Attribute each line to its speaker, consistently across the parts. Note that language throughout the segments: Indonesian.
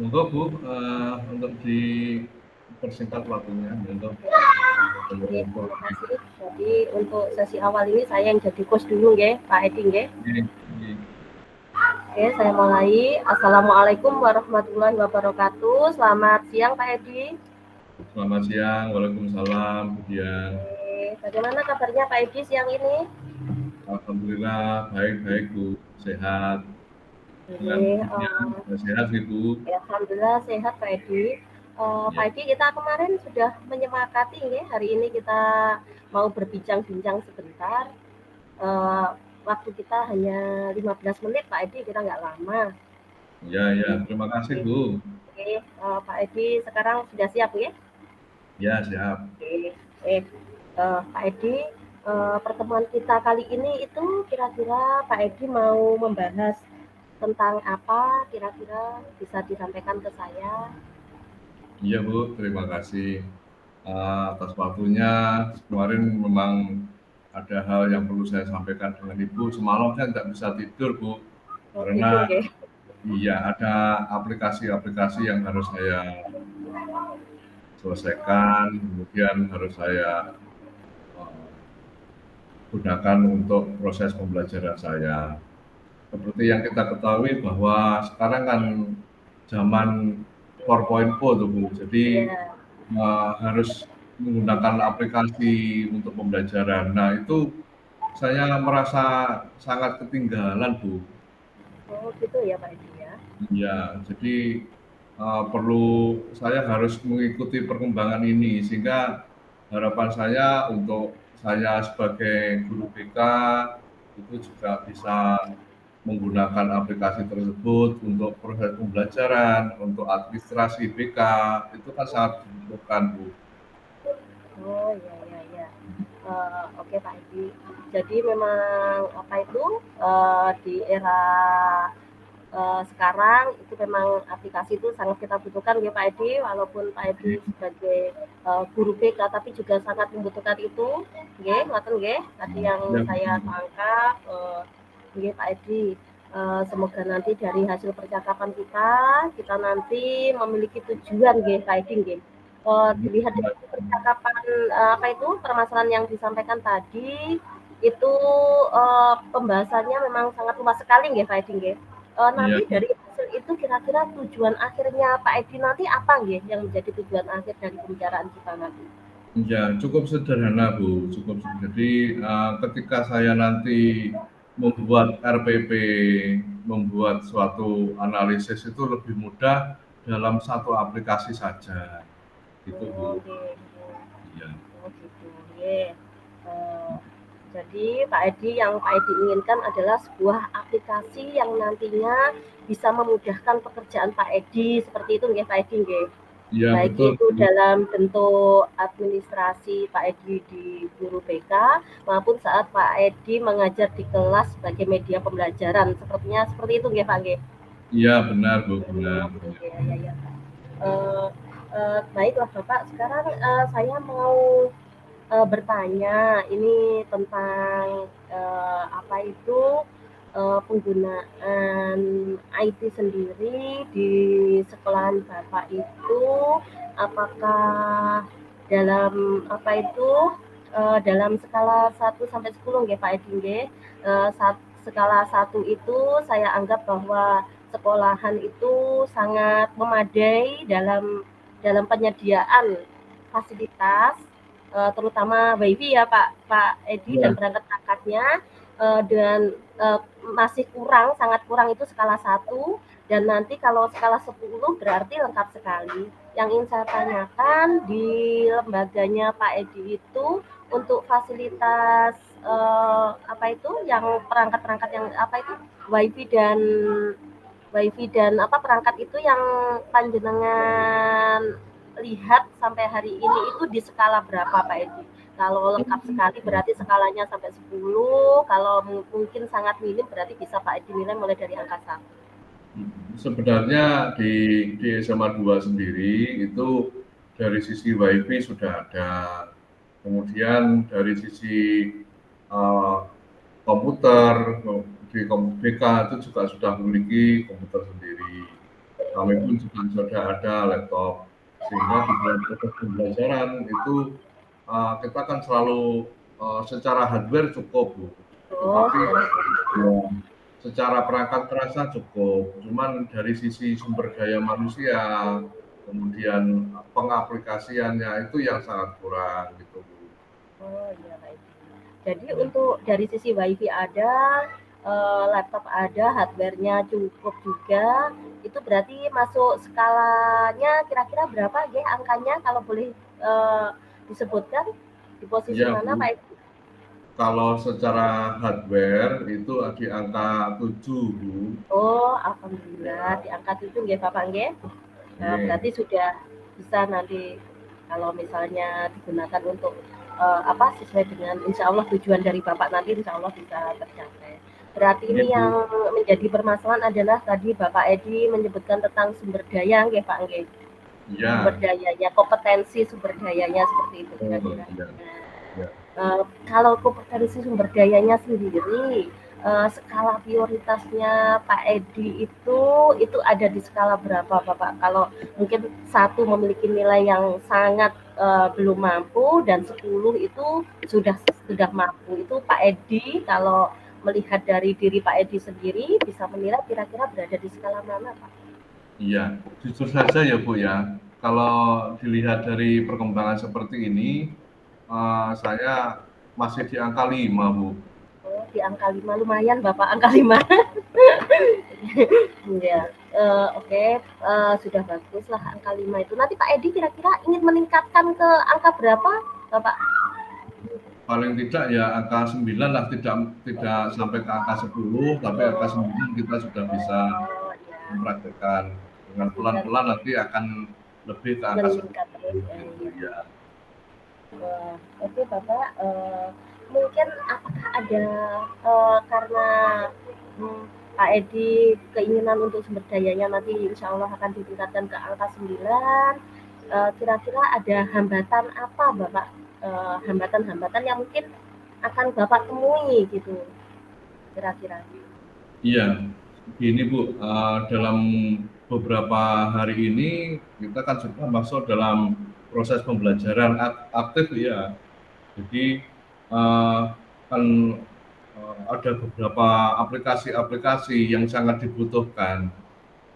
Speaker 1: Monggo Bu, untuk dipersingkat waktunya, monggo.
Speaker 2: Oke, terima kasih. Jadi untuk sesi awal ini saya yang jadi host dulu nggih, Pak Edi nggih.
Speaker 1: Nggih.
Speaker 2: Oke, saya mulai. Assalamualaikum warahmatullahi wabarakatuh. Selamat siang Pak Edi.
Speaker 1: Selamat siang, waalaikumsalam Bu Dian.
Speaker 2: Oke, bagaimana kabarnya Pak Edi siang ini?
Speaker 1: Alhamdulillah baik-baik Bu, sehat. Dengan
Speaker 2: Oke,
Speaker 1: Bunya sudah sehat sih Bu.
Speaker 2: ya, alhamdulillah sehat Pak Edi. Pak
Speaker 1: Ya,
Speaker 2: Edi, kita kemarin sudah menyepakati nggih, hari ini kita mau berbincang-bincang sebentar. Eh, Waktu kita hanya 15 menit Pak Edi, kita nggak lama.
Speaker 1: ya, terima kasih
Speaker 2: Oke,
Speaker 1: Bu.
Speaker 2: oke, Pak Edi sekarang sudah siap ya?
Speaker 1: Ya, siap.
Speaker 2: Oke, Pak Edi, pertemuan kita kali ini itu kira-kira Pak Edi mau membahas tentang apa? Kira-kira bisa disampaikan ke saya?
Speaker 1: Iya Bu, terima kasih atas waktunya. Kemarin memang ada hal yang perlu saya sampaikan dengan Ibu. Semalam saya tidak bisa tidur Bu,
Speaker 2: Oh,
Speaker 1: karena
Speaker 2: gitu, oke.
Speaker 1: iya ada aplikasi-aplikasi yang harus saya selesaikan, kemudian harus saya eh, gunakan untuk proses pembelajaran saya. Seperti yang kita ketahui bahwa sekarang kan zaman 4.0 tuh Bu, jadi
Speaker 2: Iya.
Speaker 1: harus menggunakan aplikasi untuk pembelajaran. Nah itu saya merasa sangat ketinggalan Bu.
Speaker 2: Oh, gitu ya Pak Edi ya.
Speaker 1: Iya, jadi perlu saya harus mengikuti perkembangan ini sehingga harapan saya untuk saya sebagai guru BK itu juga bisa menggunakan aplikasi tersebut untuk proses pembelajaran, untuk administrasi BK, itu kan sangat dibutuhkan Bu.
Speaker 2: Oh, iya, iya, iya. Oke Pak Edi. Jadi memang apa itu, di era sekarang itu memang aplikasi itu sangat kita butuhkan ya Pak Edi, walaupun Pak Edi sebagai guru BK tapi juga sangat membutuhkan itu, nggih, ngoten nggih, tadi yang
Speaker 1: Ya,
Speaker 2: saya tangkap, nggih Pak Edi. Semoga nanti dari hasil percakapan kita, kita nanti memiliki tujuan nggih Pak Edi nggih. Dilihat dari percakapan apa itu permasalahan yang disampaikan tadi itu pembahasannya memang sangat luas sekali nggih Pak Edi nggih.
Speaker 1: iya,
Speaker 2: Nanti dari hasil itu kira-kira tujuan akhirnya Pak Edi nanti apa nggih yang menjadi tujuan akhir dari pembicaraan kita nanti?
Speaker 1: ya cukup sederhana Bu, cukup jadi ketika saya nanti membuat RPP, membuat suatu analisis itu lebih mudah dalam satu aplikasi saja, itu Bu.
Speaker 2: Oh, nggih.
Speaker 1: Iya,
Speaker 2: Oh, gitu. Nggih. Eee, jadi Pak Edi yang Pak Edi inginkan adalah sebuah aplikasi yang nantinya bisa memudahkan pekerjaan Pak Edi, seperti itu nggih Pak Edi nggih?
Speaker 1: iya
Speaker 2: Baik
Speaker 1: betul
Speaker 2: itu
Speaker 1: Bu.
Speaker 2: dalam bentuk administrasi Pak Edi di guru BK maupun saat Pak Edi mengajar di kelas sebagai media pembelajaran. Sepertinya seperti itu nggih Pak nggih?
Speaker 1: Iya benar Bu,
Speaker 2: Oh,
Speaker 1: benar.
Speaker 2: gitu nggih. Ya, ya. Eee Baiklah Bapak, sekarang, saya mau bertanya ini tentang apa itu penggunaan IT sendiri di sekolahan Bapak itu apakah dalam apa itu dalam skala 1 sampai 10 nggih Pak Edi nggih. Skala 1 itu saya anggap bahwa sekolahan itu sangat memadai dalam penyediaan fasilitas terutama WiFi ya Pak Edi dan
Speaker 1: Iya,
Speaker 2: perangkat perangkatnya dan masih kurang, sangat kurang itu skala 1 dan nanti kalau skala 10 berarti lengkap sekali. Yang ingin saya tanyakan di lembaganya Pak Edi itu untuk fasilitas apa itu yang perangkat-perangkat yang apa itu WiFi dan apa perangkat itu yang panjenengan lihat sampai hari ini itu di skala berapa Pak Edi? Kalau lengkap sekali berarti skalanya sampai 10, kalau mungkin sangat minim berarti bisa Pak Edi nilai mulai dari angka 1.
Speaker 1: sebenarnya di SMA 2 sendiri itu dari sisi WiFi sudah ada, kemudian dari sisi eh, komputer di BK itu juga sudah memiliki komputer sendiri. kami pun juga sudah ada laptop. Sehingga di dalam proses pembelajaran itu, kita kan selalu, secara hardware cukup, Bu.
Speaker 2: Oh,
Speaker 1: Tetapi
Speaker 2: sekarang
Speaker 1: ya, secara perangkat kerasnya cukup, cuman dari sisi sumber daya manusia, kemudian pengaplikasiannya itu yang sangat kurang gitu, Bu.
Speaker 2: oh iya baik. Jadi
Speaker 1: Ya,
Speaker 2: untuk dari sisi WiFi ada, laptop ada, hardware-nya cukup juga, itu berarti masuk skalanya kira-kira berapa ya angkanya kalau boleh disebutkan di posisi
Speaker 1: iya,
Speaker 2: mana
Speaker 1: Bu.
Speaker 2: Pak Edi?
Speaker 1: Kalau secara hardware itu di angka 7, Bu.
Speaker 2: Oh, alhamdulillah
Speaker 1: Ya,
Speaker 2: di angka 7 nggih Bapak nggih. Nah,
Speaker 1: oke.
Speaker 2: berarti sudah bisa nanti kalau misalnya digunakan untuk apa sesuai dengan insya Allah tujuan dari Bapak nanti insya Allah bisa tercapai. Berarti
Speaker 1: Iya,
Speaker 2: ini yang
Speaker 1: Bu.
Speaker 2: menjadi permasalahan adalah tadi Bapak Edi menyebutkan tentang sumber daya nggih Pak nggih. Sumber
Speaker 1: Iya.
Speaker 2: dayanya, kompetensi sumber dayanya seperti itu
Speaker 1: Oh,
Speaker 2: kira-kira.
Speaker 1: iya, iya.
Speaker 2: Kalau kompetensi sumber dayanya sendiri, skala prioritasnya Pak Edi itu ada di skala berapa Bapak? Kalau mungkin satu memiliki nilai yang sangat belum mampu dan 10 itu sudah mampu. Itu Pak Edi kalau melihat dari diri Pak Edi sendiri bisa menilai kira-kira berada di skala mana Pak?
Speaker 1: Iya, jujur saja ya Bu ya, kalau dilihat dari perkembangan seperti ini, saya masih di angka 5 Bu.
Speaker 2: Oh, di angka 5 lumayan Bapak angka 5. Iya, oke, sudah bagus lah angka 5 itu. Nanti Pak Edi kira-kira ingin meningkatkan ke angka berapa, Bapak?
Speaker 1: Paling tidak ya angka 9 lah, tidak tidak sampai ke angka 10, tapi angka
Speaker 2: Oh,
Speaker 1: 9 kita sudah bisa
Speaker 2: oh ya,
Speaker 1: mempraktekkan. Dengan
Speaker 2: 9
Speaker 1: pelan-pelan nanti akan lebih ke angka
Speaker 2: meningkat terus
Speaker 1: 10
Speaker 2: ya.
Speaker 1: gitu
Speaker 2: Ya.
Speaker 1: ya.
Speaker 2: Oke Bapak, mungkin apakah ada karena hmm, Pak Edi keinginan untuk sumber dayanya nanti insya Allah akan ditingkatkan ke angka 9, kira-kira ada hambatan apa Bapak? Hambatan-hambatan yang mungkin akan Bapak temui gitu kira-kira.
Speaker 1: Iya, gini Bu, dalam beberapa hari ini kita kan sudah masuk dalam proses pembelajaran aktif ya. Jadi eh, kan ada beberapa aplikasi-aplikasi yang sangat dibutuhkan,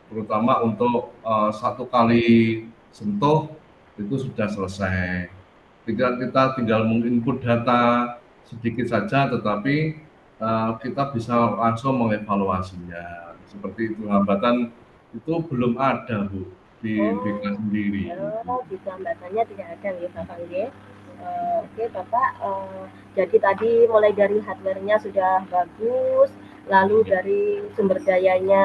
Speaker 1: terutama untuk satu kali sentuh itu sudah selesai. Kita tinggal menginput data sedikit saja, tetapi kita bisa langsung mengevaluasinya. Seperti itu, hambatan itu belum ada, Bu, di BK
Speaker 2: Oh,
Speaker 1: sendiri gitu.
Speaker 2: oh gitu hambatannya tidak ada ya Bapak nggih. Oke Bapak, jadi tadi mulai dari hardware-nya sudah bagus, lalu
Speaker 1: Ya,
Speaker 2: dari sumber dayanya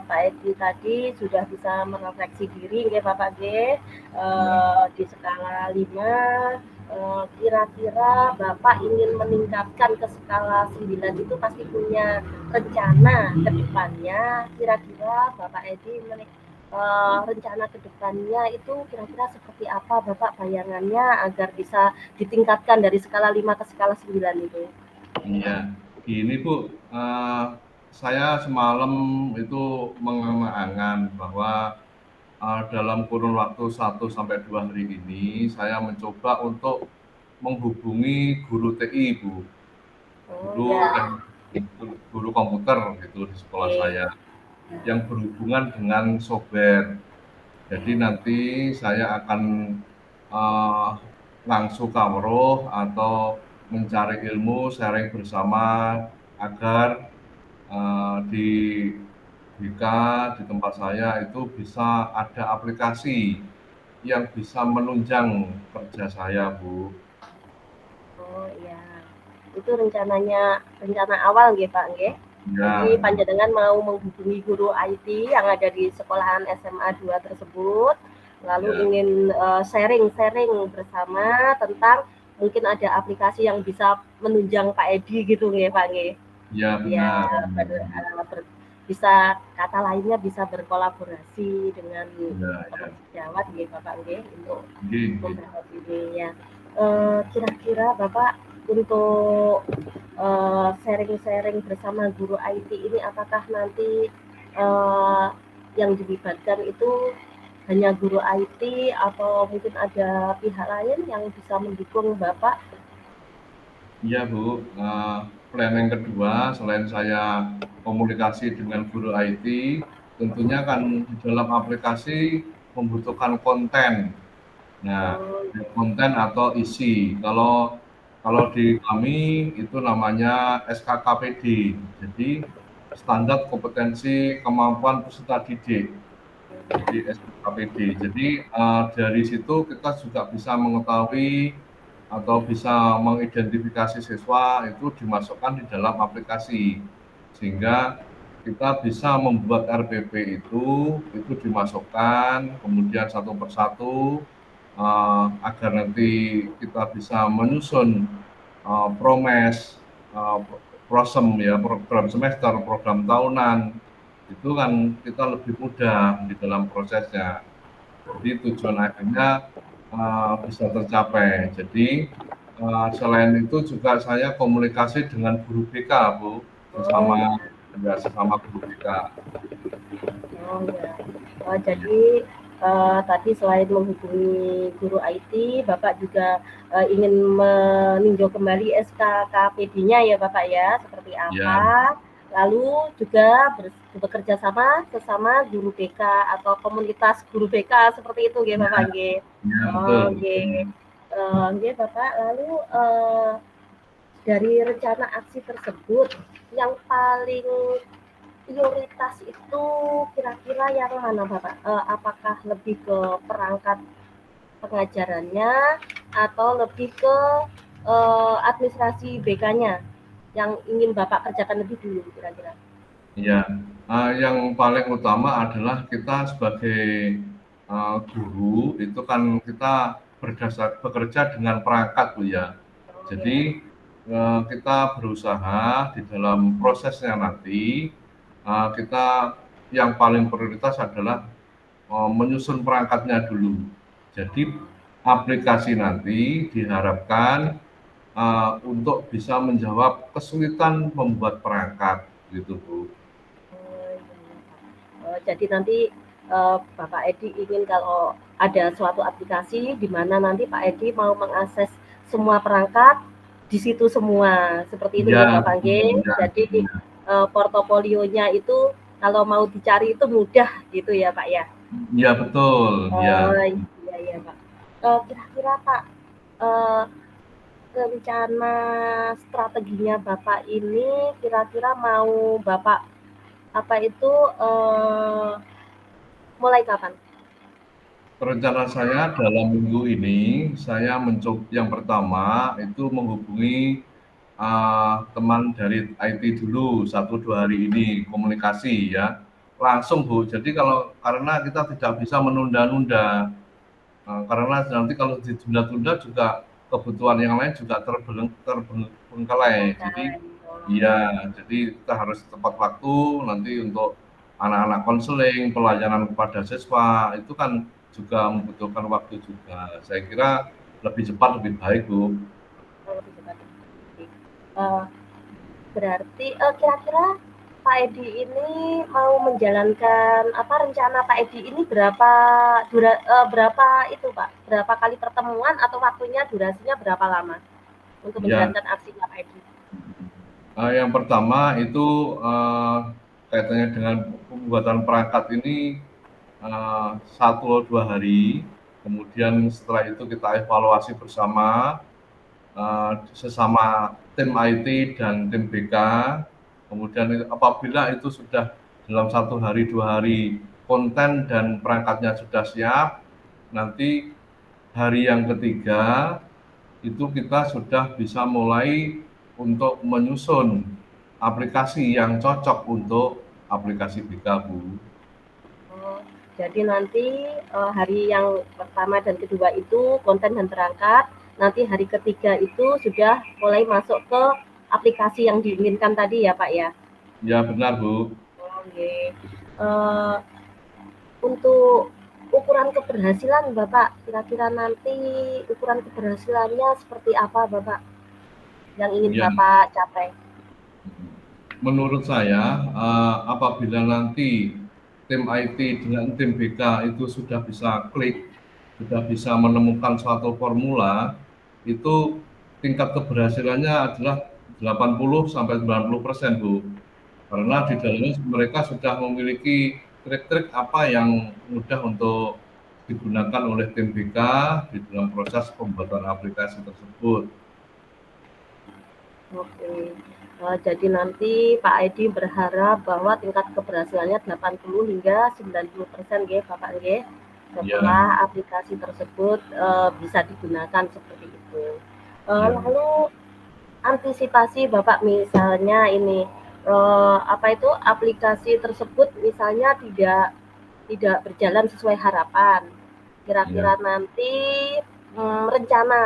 Speaker 2: Pak Edi tadi sudah bisa merefleksi diri nggih Bapak nggih,
Speaker 1: ya,
Speaker 2: di skala 5, kira-kira Bapak ingin meningkatkan ke skala 9 itu pasti punya rencana ke depannya, kira-kira Bapak Edi rencana ke depannya itu kira-kira seperti apa Bapak bayangannya agar bisa ditingkatkan dari skala 5 ke skala 9 itu?
Speaker 1: iya. Gini, Bu, saya semalam itu mengangan-angan bahwa dalam kurun waktu 1 sampai 2 hari ini, saya mencoba untuk menghubungi guru TI, Bu,
Speaker 2: Oh
Speaker 1: guru
Speaker 2: ya,
Speaker 1: teknik, guru komputer gitu di sekolah
Speaker 2: oke.
Speaker 1: saya, yang berhubungan dengan software. Jadi nanti saya akan eh, langsung kawruh atau mencari ilmu sharing bersama agar di BK di tempat saya itu bisa ada aplikasi yang bisa menunjang kerja saya, Bu.
Speaker 2: Oh iya. Itu rencana awal nggih Pak nggih. Jadi
Speaker 1: Ya,
Speaker 2: panjenengan mau menghubungi guru IT yang ada di sekolahan SMA 2 tersebut, lalu
Speaker 1: ya,
Speaker 2: ingin sharing-sharing bersama tentang mungkin ada aplikasi yang bisa menunjang Pak Edi gitu nggih Pak nggih.
Speaker 1: ya
Speaker 2: Ya
Speaker 1: benar.
Speaker 2: ber, bisa kata lainnya bisa berkolaborasi dengan
Speaker 1: Ya,
Speaker 2: teman
Speaker 1: ya.
Speaker 2: sejawat nggih Bapak nggih untuk
Speaker 1: Gini,
Speaker 2: membahas ini ya. Kira-kira Bapak untuk sharing-sharing bersama guru IT ini apakah nanti eh, yang dilibatkan itu hanya guru IT atau mungkin ada pihak lain yang bisa mendukung Bapak?
Speaker 1: Iya Bu, planning kedua selain saya komunikasi dengan guru IT, tentunya kan di dalam aplikasi membutuhkan konten. Nah,
Speaker 2: Oh,
Speaker 1: konten atau isi. Kalau kalau di kami itu namanya SKKPD, jadi standar kompetensi kemampuan peserta didik. Jadi SKKPD. Jadi dari situ kita juga bisa mengetahui atau bisa mengidentifikasi siswa itu dimasukkan di dalam aplikasi, sehingga kita bisa membuat RPP itu dimasukkan kemudian satu persatu agar nanti kita bisa menyusun promes, prosem ya, program semester, program tahunan, itu kan kita lebih mudah di dalam prosesnya. Jadi tujuan akhirnya bisa tercapai. Jadi selain itu juga saya komunikasi dengan guru BK, Bu,
Speaker 2: oh
Speaker 1: sesama
Speaker 2: ya.
Speaker 1: ya sesama guru BK.
Speaker 2: Oh ya. Jadi tadi selain menghubungi guru IT, Bapak juga ingin meninjau kembali SKKPD-nya ya Bapak ya, seperti
Speaker 1: Ya,
Speaker 2: apa. Lalu juga bekerja sama sesama guru BK atau komunitas guru BK seperti itu ya
Speaker 1: ya,
Speaker 2: Bapak nggih.
Speaker 1: ya betul,
Speaker 2: Oh nggih.
Speaker 1: betul.
Speaker 2: Nggih Bapak, lalu dari rencana aksi tersebut yang paling prioritas itu kira-kira yang mana Bapak? Apakah lebih ke perangkat pengajarannya atau lebih ke administrasi BK-nya yang ingin Bapak kerjakan lebih dulu kira-kira?
Speaker 1: Ya, yang paling utama adalah kita sebagai guru itu kan kita bekerja dengan perangkat Bu ya.
Speaker 2: Oh
Speaker 1: Jadi
Speaker 2: ya,
Speaker 1: kita berusaha di dalam prosesnya nanti kita yang paling prioritas adalah menyusun perangkatnya dulu. Jadi aplikasi nanti diharapkan untuk bisa menjawab kesulitan membuat perangkat gitu Bu.
Speaker 2: oh, iya, jadi nanti Bapak Edi ingin kalau ada suatu aplikasi di mana nanti Pak Edi mau mengakses semua perangkat di situ semua, seperti itu
Speaker 1: Iya,
Speaker 2: ya Bapak
Speaker 1: betul,
Speaker 2: G.
Speaker 1: iya,
Speaker 2: Jadi
Speaker 1: iya.
Speaker 2: portofolionya itu kalau mau dicari itu mudah gitu ya Pak ya.
Speaker 1: Iya betul, iya.
Speaker 2: Oh iya iya Pak. Kira-kira Pak, eh, rencana strateginya Bapak ini kira-kira mau Bapak apa itu mulai kapan?
Speaker 1: Rencana saya dalam minggu ini, saya mencoba yang pertama itu menghubungi teman dari IT dulu 1-2 hari ini komunikasi ya, langsung Bu. Jadi karena kita tidak bisa menunda-nunda, karena nanti kalau ditunda-tunda juga kebutuhan yang lain juga terbengkalai. Jadi
Speaker 2: Terbengkalai.
Speaker 1: iya, jadi kita harus tepat waktu nanti untuk anak-anak konseling, pelayanan kepada siswa, itu kan juga membutuhkan waktu juga. Saya kira lebih cepat lebih baik, Bu.
Speaker 2: Oh, lebih cepat. Eh, Berarti kira-kira Pak Edi ini mau menjalankan apa rencana Pak Edi ini berapa itu Pak? Berapa kali pertemuan atau waktunya durasinya berapa lama untuk
Speaker 1: Ya,
Speaker 2: menjalankan aksinya Pak Edi?
Speaker 1: yang pertama itu kaitannya dengan pembuatan perangkat ini 1-2 hari, kemudian setelah itu kita evaluasi bersama sesama tim IT dan tim BK. Kemudian apabila itu sudah dalam 1 hari 2 hari konten dan perangkatnya sudah siap, nanti hari yang ketiga itu kita sudah bisa mulai untuk menyusun aplikasi yang cocok untuk aplikasi BK, Bu.
Speaker 2: Oh, jadi nanti hari yang pertama dan kedua itu konten dan perangkat, nanti hari ketiga itu sudah mulai masuk ke aplikasi yang diinginkan tadi ya Pak ya?
Speaker 1: Ya benar, Bu.
Speaker 2: Oh, okay. Untuk ukuran keberhasilan Bapak, kira-kira nanti ukuran keberhasilannya seperti apa Bapak yang ingin
Speaker 1: Ya,
Speaker 2: Bapak capai?
Speaker 1: menurut saya apabila nanti tim IT dengan tim BK itu sudah bisa klik, sudah bisa menemukan suatu formula, itu tingkat keberhasilannya adalah 80-90%, Bu. Karena di dalamnya mereka sudah memiliki trik-trik apa yang mudah untuk digunakan oleh tim BK di dalam proses pembuatan aplikasi tersebut.
Speaker 2: Oke. Jadi nanti Pak Edi berharap bahwa tingkat keberhasilannya 80 hingga 90% nggih, Bapak nggih,
Speaker 1: Ya,
Speaker 2: setelah aplikasi tersebut bisa digunakan seperti itu.
Speaker 1: ya,
Speaker 2: Lalu antisipasi Bapak misalnya ini apa itu aplikasi tersebut misalnya tidak berjalan sesuai harapan.
Speaker 1: ya,
Speaker 2: Kira-kira nanti rencana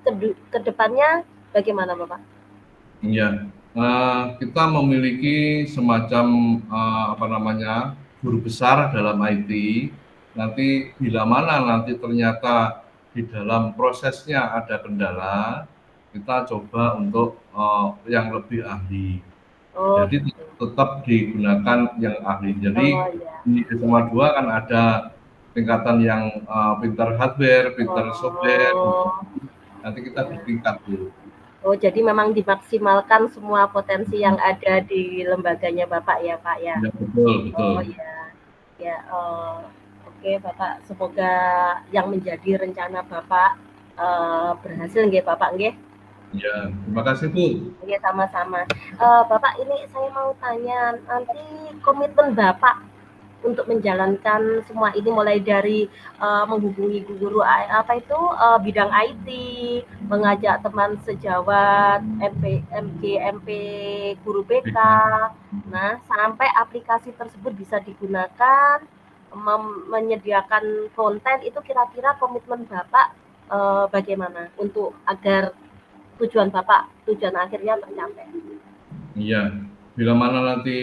Speaker 2: ke depannya bagaimana Bapak?
Speaker 1: ya. Kita memiliki semacam apa namanya guru besar dalam IT. Nanti bila mana nanti ternyata di dalam prosesnya ada kendala, kita coba untuk yang lebih ahli.
Speaker 2: Oh
Speaker 1: Jadi
Speaker 2: gitu.
Speaker 1: tetap digunakan yang ahli. Jadi
Speaker 2: Oh ya.
Speaker 1: di SMA 2 kan ada tingkatan yang pintar hardware, pintar software, gitu.
Speaker 2: Oh
Speaker 1: Nanti kita
Speaker 2: ya.
Speaker 1: bertingkat tuh.
Speaker 2: Oh jadi memang dimaksimalkan semua potensi yang ada di lembaganya Bapak ya Pak ya.
Speaker 1: Ya, betul,
Speaker 2: Oh
Speaker 1: betul.
Speaker 2: ya. Ya, oke Bapak, semoga yang menjadi rencana Bapak berhasil nggih Bapak nggih.
Speaker 1: Ya, terima kasih Bu.
Speaker 2: Nggih sama-sama. Bapak ini saya mau tanya, nanti komitmen Bapak untuk menjalankan semua ini mulai dari menghubungi guru apa itu bidang IT, mengajak teman sejawat, MG, MP, guru BK,
Speaker 1: BK.
Speaker 2: nah sampai aplikasi tersebut bisa digunakan, menyediakan konten itu kira-kira komitmen Bapak bagaimana untuk agar tujuan Bapak, tujuan akhirnya tercapai.
Speaker 1: Iya, bila mana nanti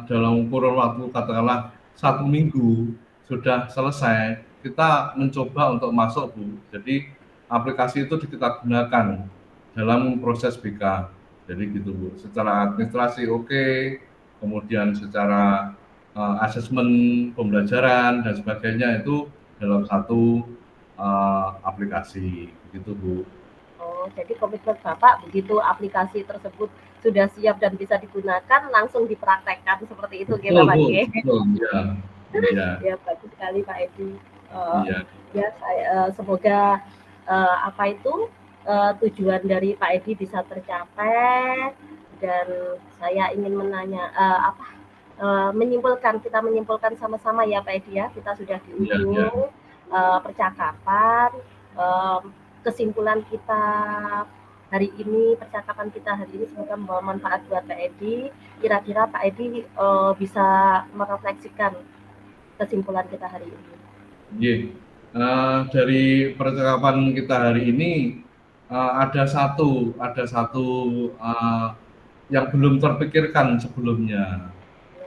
Speaker 1: dalam kurun waktu katakanlah 1 minggu sudah selesai, kita mencoba untuk masuk Bu. Jadi aplikasi itu kita gunakan dalam proses BK. Jadi gitu Bu. Secara administrasi oke, kemudian secara asesmen pembelajaran dan sebagainya itu dalam satu aplikasi, begitu Bu.
Speaker 2: Oh, jadi komitmen Bapak begitu aplikasi tersebut sudah siap dan bisa digunakan, langsung dipraktekkan seperti itu nggih
Speaker 1: Betul
Speaker 2: Bapak
Speaker 1: Bu,
Speaker 2: nggih?
Speaker 1: betul, iya, iya,
Speaker 2: Ya bagus sekali Pak Edi.
Speaker 1: iya.
Speaker 2: Ya saya semoga apa itu tujuan dari Pak Edi bisa tercapai dan saya ingin menanya apa menyimpulkan kita menyimpulkan sama-sama ya Pak Edi ya, kita sudah di
Speaker 1: Iya, iya,
Speaker 2: ujung percakapan, eee, kesimpulan kita hari ini, percakapan kita hari ini semoga membawa manfaat buat Pak Edi. Kira-kira Pak Edi bisa merefleksikan kesimpulan kita hari ini.
Speaker 1: iya. Dari percakapan kita hari ini ada satu yang belum terpikirkan sebelumnya.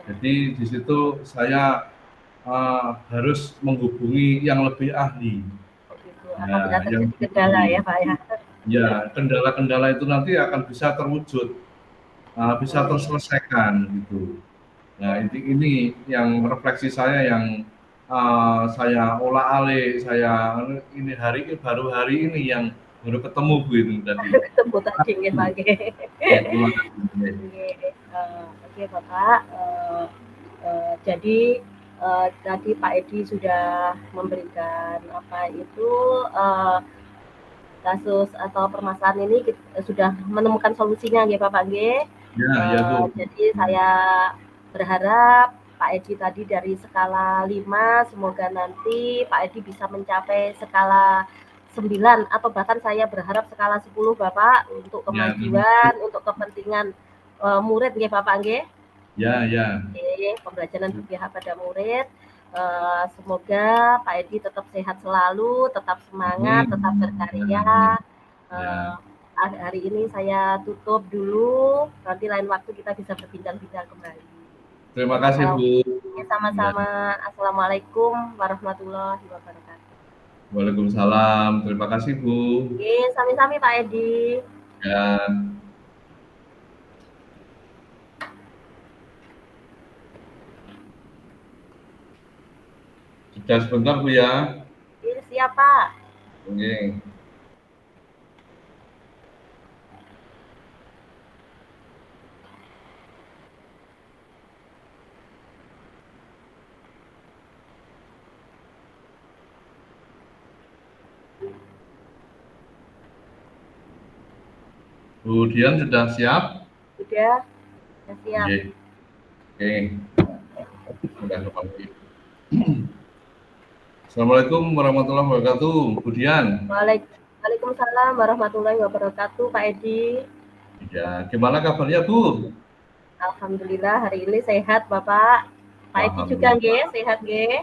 Speaker 1: Jadi di situ saya harus menghubungi yang lebih ahli.
Speaker 2: Begitu, apabila
Speaker 1: Nah, yang
Speaker 2: terjadi kendala
Speaker 1: ahli.
Speaker 2: ya Pak ya.
Speaker 1: Ya, kendala-kendala itu nanti akan bisa terwujud, bisa
Speaker 2: Oh, ya.
Speaker 1: terselesaikan gitu. Nah,
Speaker 2: Oh,
Speaker 1: ini yang refleksi saya yang saya olah-alik, saya ini baru hari ini yang baru ketemu Bu ini tadi.
Speaker 2: ketemu tadi nggih Pak nggih.
Speaker 1: Ya, terima kasih.
Speaker 2: Nggih, oke Bapak, jadi tadi Pak Edi sudah memberikan apa itu kasus atau permasalahan ini sudah menemukan solusinya nggih Bapak nggih.
Speaker 1: Ya, ya Bu.
Speaker 2: Jadi saya berharap Pak Edi tadi dari skala 5 semoga nanti Pak Edi bisa mencapai skala 9 atau bahkan saya berharap skala 10 Bapak untuk
Speaker 1: Ya, terima kasih.
Speaker 2: kemajuan, untuk kepentingan murid nggih Bapak nggih.
Speaker 1: Ya, ya.
Speaker 2: Oke, pembelajaran berpihak pada murid. Semoga Pak Edi tetap sehat selalu, tetap semangat,
Speaker 1: Amin.
Speaker 2: tetap
Speaker 1: Ya,
Speaker 2: berkarya.
Speaker 1: amin.
Speaker 2: Eh,
Speaker 1: Ya.
Speaker 2: hari ini saya tutup dulu. Nanti lain waktu kita bisa berbincang-bincang kembali.
Speaker 1: Terima kasih
Speaker 2: Eh,
Speaker 1: Bu. Ya.
Speaker 2: sama-sama. Assalamualaikum warahmatullahi wabarakatuh.
Speaker 1: Waalaikumsalam. Terima kasih Bu.
Speaker 2: Oke, sami-sami Pak Edi.
Speaker 1: Ya. Sudah sebentar Bu ya.
Speaker 2: Ini siap Pak.
Speaker 1: Oke. Bu Dian sudah siap?
Speaker 2: Sudah siap.
Speaker 1: Oke. Oke. Sudah kembali. Assalamualaikum warahmatullahi wabarakatuh, Bu Dian.
Speaker 2: Waalaikumsalam warahmatullahi wabarakatuh, Pak Edi.
Speaker 1: Ya, gimana kabarnya Bu?
Speaker 2: Alhamdulillah hari ini sehat Bapak. Pak Edi juga nggih,
Speaker 1: Alhamdulillah.
Speaker 2: sehat nggih.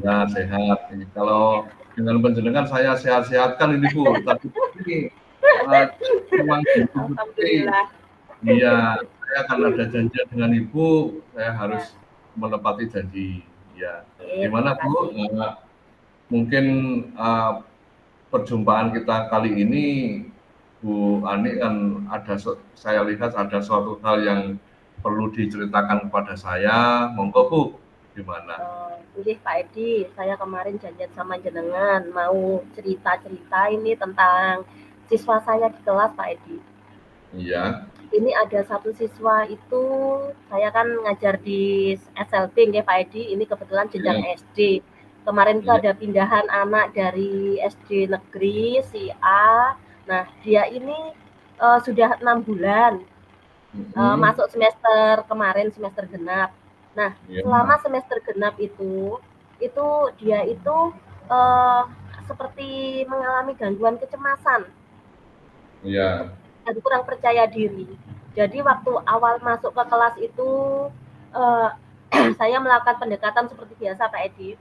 Speaker 1: Ya, sehat. Kalau dengan panjenengan saya sehat-sehatkan ini Bu. Tapi ini memang seperti
Speaker 2: Alhamdulillah.
Speaker 1: iya, saya akan ada janjian dengan Ibu, saya harus menepati janji. Ya,
Speaker 2: Oke, terima
Speaker 1: gimana Bu?
Speaker 2: kasih.
Speaker 1: Mungkin perjumpaan kita kali ini, Bu Ani kan saya lihat ada suatu hal yang perlu diceritakan kepada saya. Monggo Bu, gimana?
Speaker 2: Nggih Pak Edi, saya kemarin janjian sama jenengan mau cerita-cerita ini tentang siswa saya di kelas Pak Edi.
Speaker 1: Iya,
Speaker 2: Ini ada satu siswa itu, saya kan ngajar di SLB nggih Pak Edi, ini kebetulan jenjang
Speaker 1: iya,
Speaker 2: SD. Kemarin itu
Speaker 1: iya.
Speaker 2: ada pindahan anak dari SD negeri si A. Nah, dia ini sudah 6 bulan
Speaker 1: Mhm,
Speaker 2: masuk semester kemarin, semester genap. Nah,
Speaker 1: iya,
Speaker 2: selama semester genap itu dia itu uh, seperti mengalami gangguan kecemasan
Speaker 1: iya,
Speaker 2: dan kurang percaya diri. Jadi waktu awal masuk ke kelas itu uh, saya melakukan pendekatan seperti biasa Pak Edi.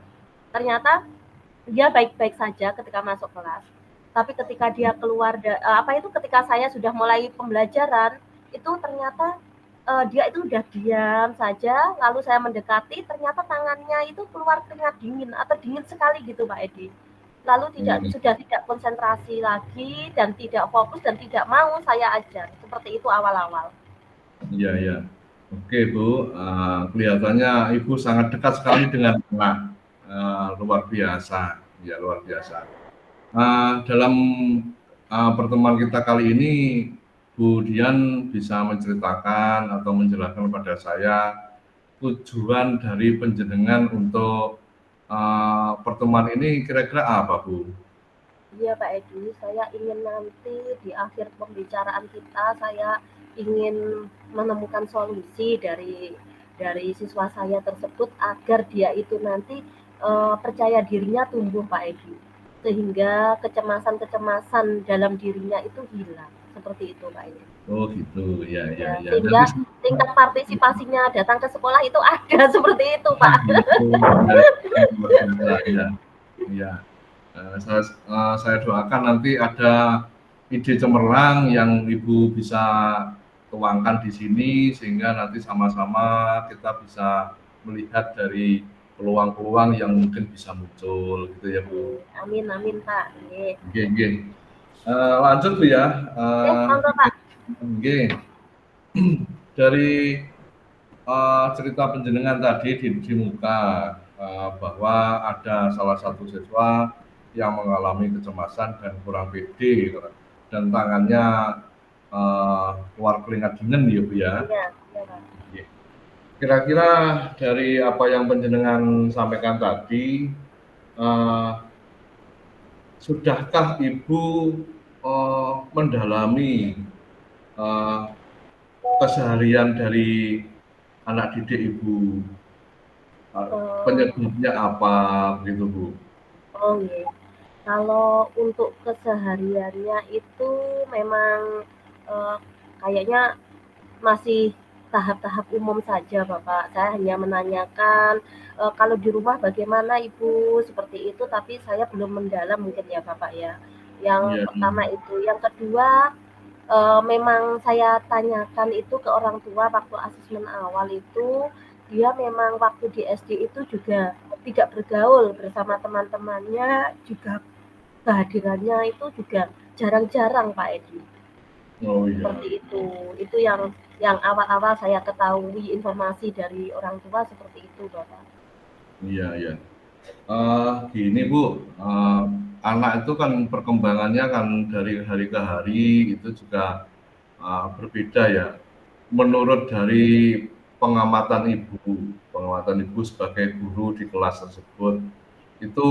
Speaker 2: Ternyata dia baik-baik saja ketika masuk kelas. Tapi ketika dia keluar ketika saya sudah mulai pembelajaran itu ternyata dia itu udah diam saja, lalu saya mendekati ternyata tangannya itu keluar keringat dingin atau dingin sekali gitu Pak Edi. Lalu
Speaker 1: iya,
Speaker 2: sudah tidak konsentrasi lagi dan tidak fokus dan tidak mau saya ajar. Seperti itu awal-awal.
Speaker 1: iya, iya. Oke Bu, kelihatannya Ibu sangat dekat sekali dengan anak, luar biasa, ya luar biasa. Dalam pertemuan kita kali ini, Bu Dian bisa menceritakan atau menjelaskan kepada saya tujuan dari penjenengan untuk pertemuan ini kira-kira apa, Bu?
Speaker 2: Iya Pak Edi, saya ingin nanti di akhir pembicaraan kita, saya ingin menemukan solusi dari siswa saya tersebut agar dia itu nanti percaya dirinya tumbuh Pak Edi, sehingga kecemasan-kecemasan dalam dirinya itu hilang. Seperti itu Pak Edi.
Speaker 1: Oh gitu, ya, ya,
Speaker 2: Ya,
Speaker 1: ya.
Speaker 2: sehingga
Speaker 1: Jadi
Speaker 2: tingkat partisipasinya datang ke sekolah itu ada seperti itu Pak.
Speaker 1: gitu, ya, luar biasa, ya, ya. Saya doakan nanti ada ide cemerlang yang Ibu bisa tuangkan di sini sehingga nanti sama-sama kita bisa melihat dari peluang-peluang yang mungkin bisa muncul gitu ya Bu.
Speaker 2: Amin amin Pak. Oke,
Speaker 1: Oke, oke. Lanjut Bu ya.
Speaker 2: monggo Pak.
Speaker 1: Oke. Dari cerita penjenengan tadi di muka bahwa ada salah satu siswa yang mengalami kecemasan dan kurang pede gitu, dan tangannya keluar keringat dingin ya Bu ya.
Speaker 2: Iya, iya Pak.
Speaker 1: Oke. Kira-kira dari apa yang penjenengan sampaikan tadi, eh, sudahkah Ibu mendalami eh, keseharian dari anak didik Ibu?
Speaker 2: Oh,
Speaker 1: Penyebabnya apa begitu, Bu?
Speaker 2: oh nggih. Kalau untuk kesehariannya itu memang, eee, kayaknya masih tahap-tahap umum saja, Bapak. Saya hanya menanyakan, kalau di rumah bagaimana Ibu, seperti itu, tapi saya belum mendalam mungkin ya, Bapak, ya. Yang
Speaker 1: Iya,
Speaker 2: pertama itu. Yang kedua, memang saya tanyakan itu ke orang tua waktu asesmen awal itu, dia memang waktu di SD itu juga tidak bergaul bersama teman-temannya, juga kehadirannya itu juga jarang-jarang, Pak Edi.
Speaker 1: oh iya,
Speaker 2: Seperti itu. Itu yang awal-awal saya ketahui informasi dari orang tua seperti itu, Bapak.
Speaker 1: iya, iya. Gini Bu, anak itu kan perkembangannya kan dari hari ke hari itu juga berbeda ya. Menurut dari pengamatan pengamatan Ibu sebagai guru di kelas tersebut, itu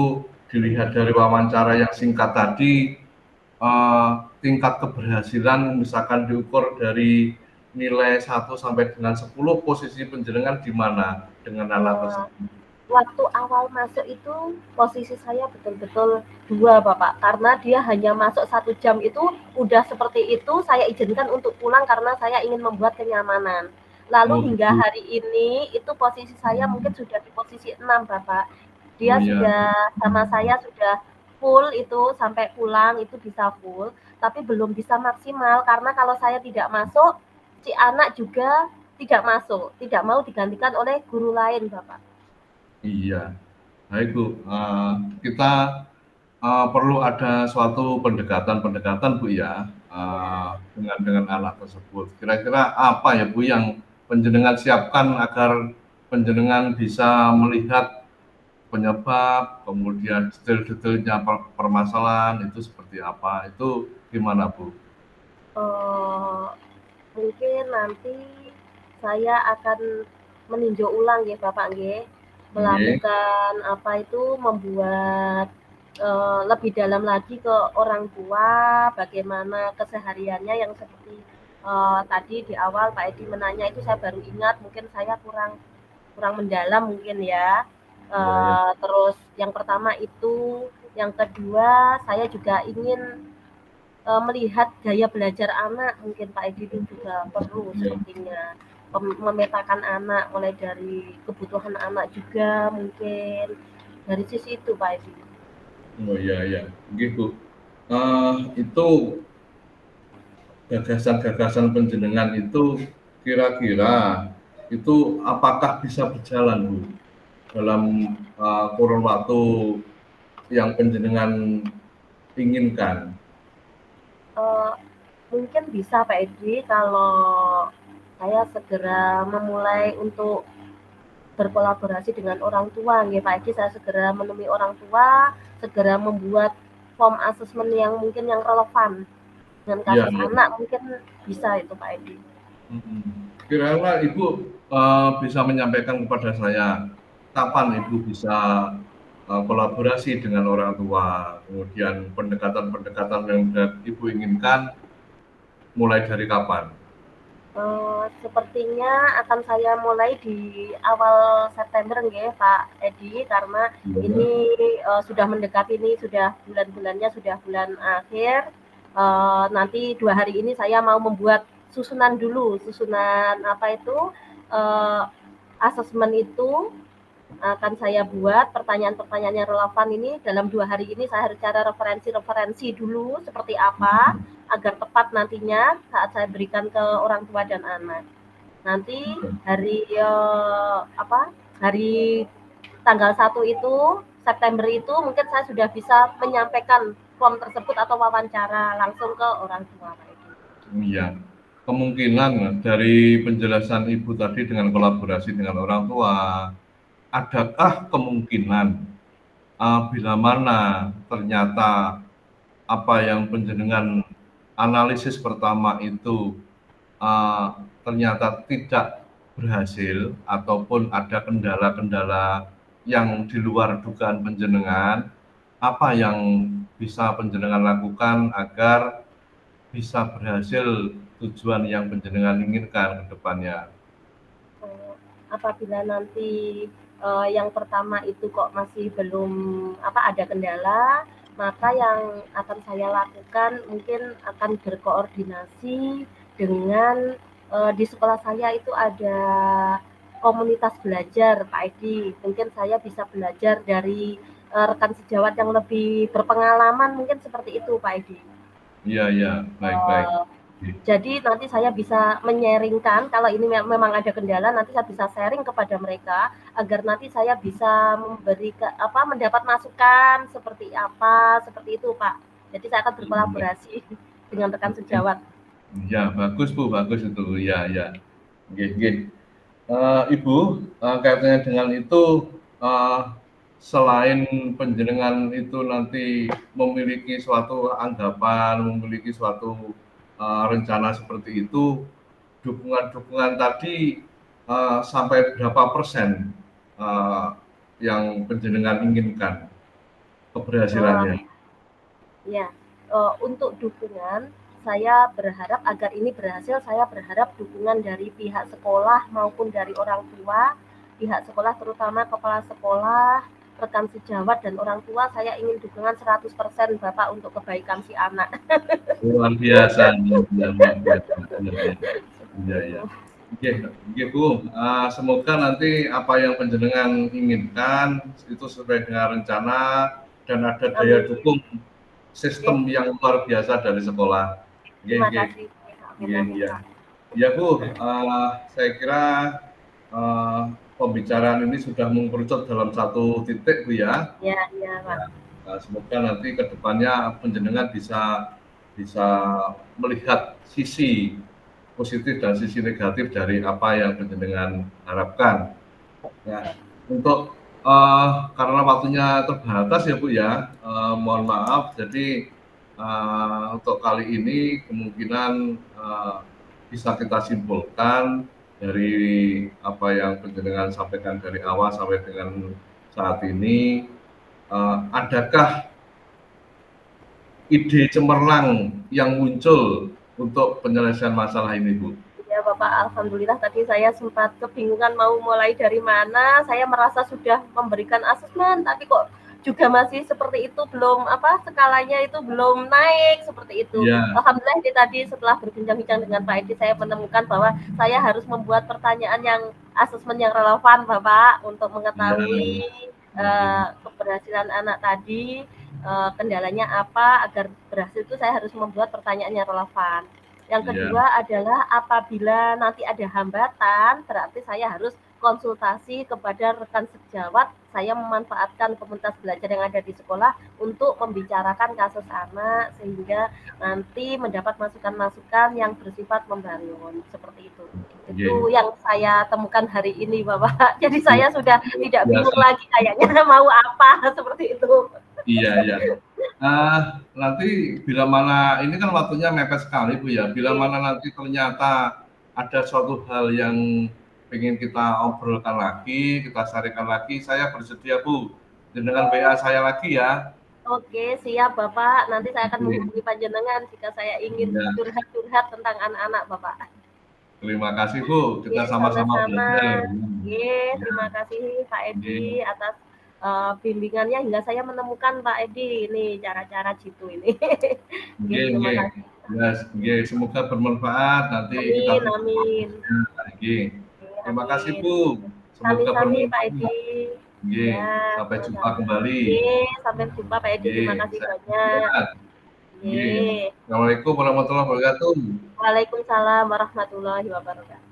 Speaker 1: dilihat dari wawancara yang singkat tadi, tingkat keberhasilan misalkan diukur dari nilai 1 sampai dengan 10, posisi panjenengan di mana dengan anak
Speaker 2: Eee,
Speaker 1: tersebut?
Speaker 2: Waktu awal masuk itu posisi saya betul-betul 2 Bapak, karena dia hanya masuk 1 jam itu udah seperti itu, saya izinkan untuk pulang karena saya ingin membuat kenyamanan. Lalu
Speaker 1: Oh
Speaker 2: hingga
Speaker 1: gitu.
Speaker 2: hari ini itu posisi saya mungkin sudah di posisi 6 Bapak.
Speaker 1: Oh
Speaker 2: Dia
Speaker 1: ya.
Speaker 2: sudah sama saya sudah full itu sampai pulang itu bisa full, tapi belum bisa maksimal karena kalau saya tidak masuk, si anak juga tidak masuk, tidak mau digantikan oleh guru lain Bapak.
Speaker 1: Iya. Baik Bu, kita perlu ada suatu pendekatan-pendekatan Bu ya,
Speaker 2: Ya.
Speaker 1: dengan anak tersebut. Kira-kira apa ya Bu yang panjenengan siapkan agar panjenengan bisa melihat penyebab, kemudian detail-detailnya permasalahan itu seperti apa, itu gimana Bu?
Speaker 2: Eee, Mungkin nanti saya akan meninjau ulang ya Bapak nggih,
Speaker 1: Nggih,
Speaker 2: melakukan apa itu, membuat, lebih dalam lagi ke orang tua, bagaimana kesehariannya yang seperti, tadi di awal Pak Edi menanya itu saya baru ingat, mungkin saya kurang kurang mendalam mungkin ya.
Speaker 1: iya ya.
Speaker 2: Terus yang pertama itu, yang kedua saya juga ingin melihat gaya belajar anak mungkin Pak Edi itu juga perlu
Speaker 1: Iya.
Speaker 2: sepertinya. Memetakan anak mulai dari kebutuhan anak juga mungkin dari sisi itu Pak Edi.
Speaker 1: Oh iya iya, nggih Bu. Itu gagasan-gagasan panjenengan itu kira-kira itu apakah bisa berjalan Bu dalam kurun waktu yang panjenengan inginkan?
Speaker 2: Eh, Mungkin bisa Pak Edi kalau saya segera memulai untuk berkolaborasi dengan orang tua nggih Pak Edi, saya segera menemui orang tua, segera membuat form asesmen yang mungkin yang relevan dengan
Speaker 1: Iya,
Speaker 2: kasus
Speaker 1: iya.
Speaker 2: anak mungkin bisa itu Pak Edi.
Speaker 1: Kira-kira Ibu bisa menyampaikan kepada saya kapan Ibu bisa kolaborasi dengan orang tua, kemudian pendekatan-pendekatan yang Ibu inginkan mulai dari kapan?
Speaker 2: Sepertinya akan saya mulai di awal September nggih Pak Edi, karena
Speaker 1: Iya.
Speaker 2: ini, sudah mendekati ini sudah bulan-bulannya sudah bulan akhir, nanti 2 hari ini saya mau membuat susunan dulu, susunan apa itu, eee, asesmen itu akan saya buat pertanyaan-pertanyaan yang relevan ini dalam 2 hari ini saya harus cari referensi-referensi dulu seperti apa agar tepat nantinya saat saya berikan ke orang tua dan anak. Nanti hari apa hari tanggal 1 itu September itu mungkin saya sudah bisa menyampaikan form tersebut atau wawancara langsung ke orang tua.
Speaker 1: Iya, kemungkinan dari penjelasan Ibu tadi dengan kolaborasi dengan orang tua, adakah kemungkinan bila mana ternyata apa yang panjenengan analisis pertama itu eee, ternyata tidak berhasil ataupun ada kendala-kendala yang di luar dugaan panjenengan, apa yang bisa panjenengan lakukan agar bisa berhasil tujuan yang panjenengan inginkan ke depannya?
Speaker 2: Apabila nanti yang pertama itu kok masih belum apa ada kendala, maka yang akan saya lakukan mungkin akan berkoordinasi dengan di sekolah saya itu ada komunitas belajar Pak Edi. Mungkin saya bisa belajar dari rekan sejawat yang lebih berpengalaman mungkin seperti itu Pak Edi.
Speaker 1: Iya iya, baik baik.
Speaker 2: Eh, jadi nanti saya bisa menyaringkan kalau ini memang ada kendala nanti saya bisa sharing kepada mereka agar nanti saya bisa memberi apa mendapat masukan seperti apa seperti itu Pak. Jadi saya akan berkolaborasi dengan rekan sejawat.
Speaker 1: Iya, bagus Bu, bagus itu. Iya iya. Nggih nggih. Ibu, kaitannya dengan itu, eee, selain panjenengan itu nanti memiliki suatu anggapan, memiliki suatu rencana seperti itu, dukungan-dukungan tadi sampai berapa persen yang panjenengan inginkan
Speaker 2: Oh,
Speaker 1: keberhasilannya?
Speaker 2: ya, untuk dukungan, saya berharap agar ini berhasil, saya berharap dukungan dari pihak sekolah maupun dari orang tua, pihak sekolah terutama kepala sekolah, rekan sejawat dan orang tua, saya ingin dukungan 100% Bapak untuk kebaikan si anak.
Speaker 1: Luar biasa, luar biasa. Iya, iya.
Speaker 2: Seperti
Speaker 1: Iya,
Speaker 2: itu.
Speaker 1: iya. Oke, oke Bu. Semoga nanti apa yang panjenengan inginkan itu sesuai dengan rencana dan ada daya
Speaker 2: Amin.
Speaker 1: dukung sistem
Speaker 2: Oke,
Speaker 1: yang luar biasa dari sekolah. Oke,
Speaker 2: terima
Speaker 1: oke.
Speaker 2: kasih. Amin,
Speaker 1: Iya,
Speaker 2: amin,
Speaker 1: iya.
Speaker 2: Pak.
Speaker 1: Ya Bu, saya kira uh, pembicaraan ini sudah mengkerucut dalam satu titik Bu ya.
Speaker 2: Ya, ya, Pak.
Speaker 1: Ya, semoga nanti ke depannya panjenengan bisa bisa melihat sisi positif dan sisi negatif dari apa yang panjenengan harapkan. Ya, untuk karena waktunya terbatas ya Bu ya, mohon maaf. Jadi untuk kali ini kemungkinan bisa kita simpulkan dari apa yang panjenengan sampaikan dari awal sampai dengan saat ini, adakah ide cemerlang yang muncul untuk penyelesaian masalah ini, Bu?
Speaker 2: Ya Bapak, alhamdulillah tadi saya sempat kebingungan mau mulai dari mana. Saya merasa sudah memberikan asesmen, tapi kok juga masih seperti itu, belum apa skalanya itu belum naik seperti itu.
Speaker 1: Iya,
Speaker 2: Alhamdulillah ini tadi setelah berbincang-bincang dengan Pak Edi, saya menemukan bahwa saya harus membuat pertanyaan yang asesmen yang relevan Bapak untuk
Speaker 1: iya,
Speaker 2: mengetahui
Speaker 1: iya,
Speaker 2: keberhasilan anak tadi, kendalanya apa agar berhasil itu saya harus membuat pertanyaan yang relevan. Yang
Speaker 1: iya,
Speaker 2: kedua adalah apabila nanti ada hambatan, berarti saya harus konsultasi kepada rekan sejawat. Saya memanfaatkan komunitas belajar yang ada di sekolah untuk membicarakan kasus anak sehingga nanti mendapat masukan-masukan yang bersifat membangun seperti itu. Itu
Speaker 1: iya,
Speaker 2: yang saya temukan hari ini, Bapak. Jadi saya sudah
Speaker 1: luar
Speaker 2: tidak bingung
Speaker 1: biasa.
Speaker 2: lagi kayaknya mau apa seperti itu.
Speaker 1: Iya, iya. Nanti bila mana ini kan waktunya mepet sekali Bu ya, bila
Speaker 2: Oke,
Speaker 1: mana nanti ternyata ada suatu hal yang pengen kita obrolkan lagi, kita sharing-kan lagi, saya bersedia Bu, dengan WA saya lagi ya.
Speaker 2: oke, siap Bapak. Nanti saya akan
Speaker 1: Oke,
Speaker 2: menghubungi panjenengan jika saya ingin
Speaker 1: iya.
Speaker 2: curhat-curhat tentang anak-anak Bapak.
Speaker 1: Terima kasih Bu, kita
Speaker 2: Oke,
Speaker 1: sama-sama
Speaker 2: sama-sama.
Speaker 1: belajar.
Speaker 2: Oke,
Speaker 1: Ya,
Speaker 2: terima kasih Pak
Speaker 1: oke,
Speaker 2: Edi atas bimbingannya hingga saya menemukan Pak Edi ini cara-cara jitu ini. Oke,
Speaker 1: oke,
Speaker 2: terima
Speaker 1: oke.
Speaker 2: kasih.
Speaker 1: Ya, oke, semoga bermanfaat, nanti kita
Speaker 2: Amin,
Speaker 1: bertemu
Speaker 2: amin.
Speaker 1: lagi.
Speaker 2: Oke,
Speaker 1: Terima kasih
Speaker 2: amin.
Speaker 1: Bu, semoga
Speaker 2: Sami-sami Pak
Speaker 1: bermanfaat.
Speaker 2: Edi.
Speaker 1: Oke,
Speaker 2: Ya,
Speaker 1: sampai jumpa
Speaker 2: sama-sama.
Speaker 1: kembali.
Speaker 2: Oke, sampai jumpa Pak Edi.
Speaker 1: Oke,
Speaker 2: Terima kasih
Speaker 1: saya
Speaker 2: banyak.
Speaker 1: Oke,
Speaker 2: Oke.
Speaker 1: Assalamualaikum warahmatullahi wabarakatuh.
Speaker 2: Waalaikumsalam warahmatullahi wabarakatuh.